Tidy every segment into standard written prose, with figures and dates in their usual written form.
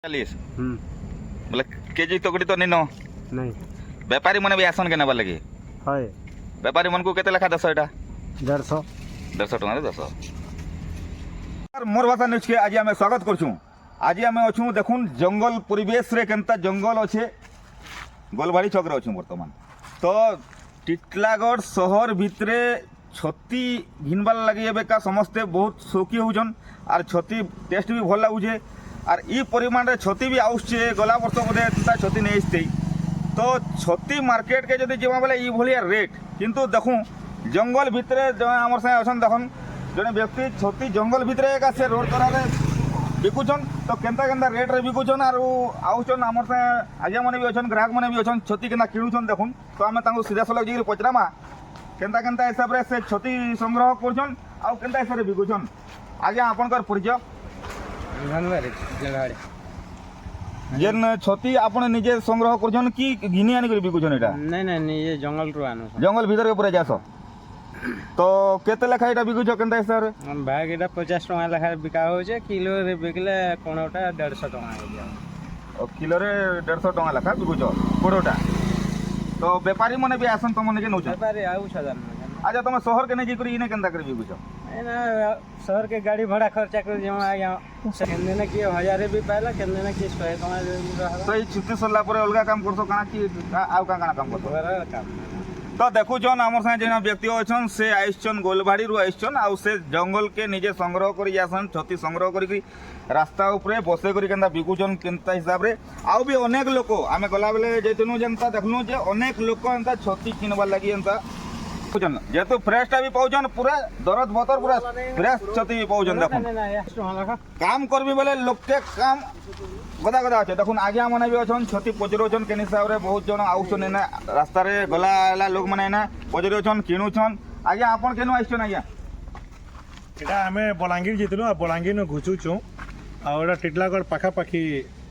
40 बोले केजी तकड़ी तो नहीं नहीं व्यापारी मन भी आसन के नेबार लगे है व्यापारी मन को केते लेखा 10 एटा 150 150 टका 10 मोर भाषा न्यूज के आज आम स्वागत करछूँ। आज आम अच्छू देखुन जंगल परिवेश रे केनता जंगल अच्छे गोलबाड़ी चौक अच्छू बर्तमान तो टिटलागढ़ शहर भितरे छती घिनबार लगे एबेका समस्ते बहुत शौकी होजन आर छती टेस्ट भी भल लगुचे आर ई परिमाण रे छती भी आउचे गला वर्ष बोधे एंता छती नहीं आसते तो छती मार्केट के जदि जीवा बेले ई भलिया रेट किंतु देखूँ जंगल भितरे आमर सागे अछन देखन जने व्यक्ति छती जंगल भितरे एका से रोड तरारे बिकुछन तो केंता केंता रेट रे बिकुछन आर आउछन आमर सागे आज्ञा माने भी अछन ग्राहक माने भी अछन छती केना किणुछन देखुन तो आमे तांको सीधा सलग जिगिर पचरामा केंता केंता हिसाब रे से छती संग्रह करछन आउ केंता हिसाब रे बिकुछन। आज्ञा आपनकर परिचय जेन छती आपने निजे संग्रह करछन कि घिनी आनी कर बिकुछन एटा नहीं नहीं नहीं ये जंगल रो आनो जंगल भीतर के पूरा जासो तो केते लेखा एटा बिकुछ केंता हिसाब रे भाग एटा 50 टका लेखा बिका होचे किलो रे बिकले कोनोटा 150 टका हो जाओ किलो रे 150 टका लेखा बिकुछ कोड़ोटा तो व्यापारी माने भी आसन तुम ने के नउछ व्यापारी आउ छदान अच्छा तुम शहर के नहीं करी इने केंता कर बिकुछ एना शहर के गाड़ी भाड़ा खर्चा कर जमा आया केंदे ना कि 1000 भी पाइला केंदे ना कि 100 टका रहला तो ई छुट्टी सरला परे अलगा काम करसो काना कि आउ काना काम करसो काम तो देखुन आमर सागे जेना व्यक्ति अच्छन से आइसन गोलबाड़ी रु आइसन आउ से जंगल के निजे संग्रह करी आसन छती संग्रह करी रास्ता उपरे बसे करी केंता बिकुचन केंता हिसाब रे आउ भी अनेक लोक आमे गला बेले जैतनु जेंता देखनु जे अनेक लोक एंता छती किनबार लागि एंता बुझन जेतु फ्रेशटा भी पाउजन पूरा दरद बतर पूरा फ्रेश छती भी पाउजन देखुन काम करबी बेले लोक के काम गदा गदा अच्छे देखुन आज्ञा माने भी अछन छती पचरोचन के हिसाब रे बहुत जन आउछन एना रास्ता रे गला लोक माने एना पचरोचन किणुछन। आज्ञा आपन केनु आइछन आज्ञा एटा हमें बलांगीर जितलु आ बलांगीर न घुचुचु आ ओटा टिटलागढ़ पाखा पाखी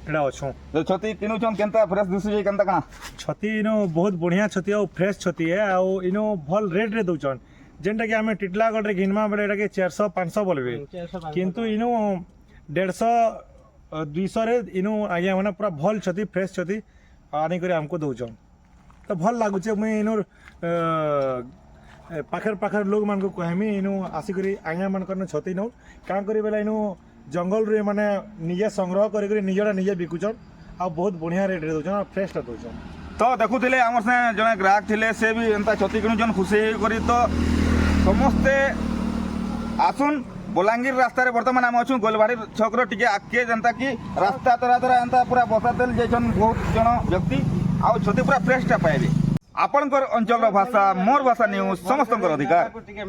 एटा अछु तो छती किणुछन केंता फ्रेश दिसुजे केंता काना छती इनो बहुत बढ़िया छती आ फ्रेश छती है आ इनो भल रेट रे दउचन जेंटा कि हमें टिटलागढ़ रे घिनमा बेले एटा के 400 500 बोलबे किंतु इनो 150 200 रे इनो आज्ञा माने पूरा भल छती फ्रेश छती आनी करे हमको दउचन तो भल लागुचे मैं इनो पाखर पाखर लोग मान को कहमी इनो आसी करी आज्ञा मान करन छती नो का करी बेला इनो जंगल रे माने निजे संग्रह करी करी निजरा निजे बिकुचन आ बहुत बढ़िया रेट रे दउचन फ्रेश टा दउचन। तो देखुले आमर से जने ग्राहक थिले से भी एंता छती किणुछन खुशी करी तो समस्ते आसुन बलांगीर रास्ता रे वर्तमान आम अच्छू गोलबाड़ी छक टिके आगे जनता कि रास्ता तरा तरा एंता पूरा बसा तेल जैसन बहुत जन व्यक्ति आउ छती पूरा फ्रेशटा पाइबे आपनकर अंचल भाषा मोर भाषा न्यूज समस्त अधिकार।